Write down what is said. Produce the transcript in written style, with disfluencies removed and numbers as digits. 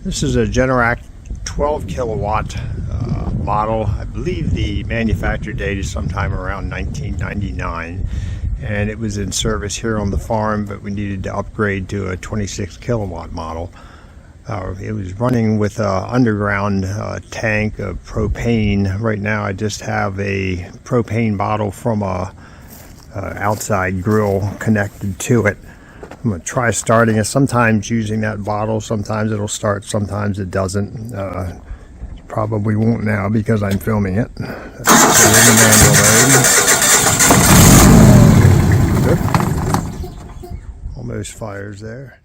This is a Generac 12 kilowatt model. I believe the manufacture date is sometime around 1999, and it was in service here on the farm, but we needed to upgrade to a 26 kilowatt model. It was running with an underground tank of propane. Right now I just have a propane bottle from a outside grill connected to it. I'm going to try starting it. Sometimes using that bottle, sometimes it'll start, sometimes it doesn't. Probably won't now because I'm filming it. Good. Almost fires there.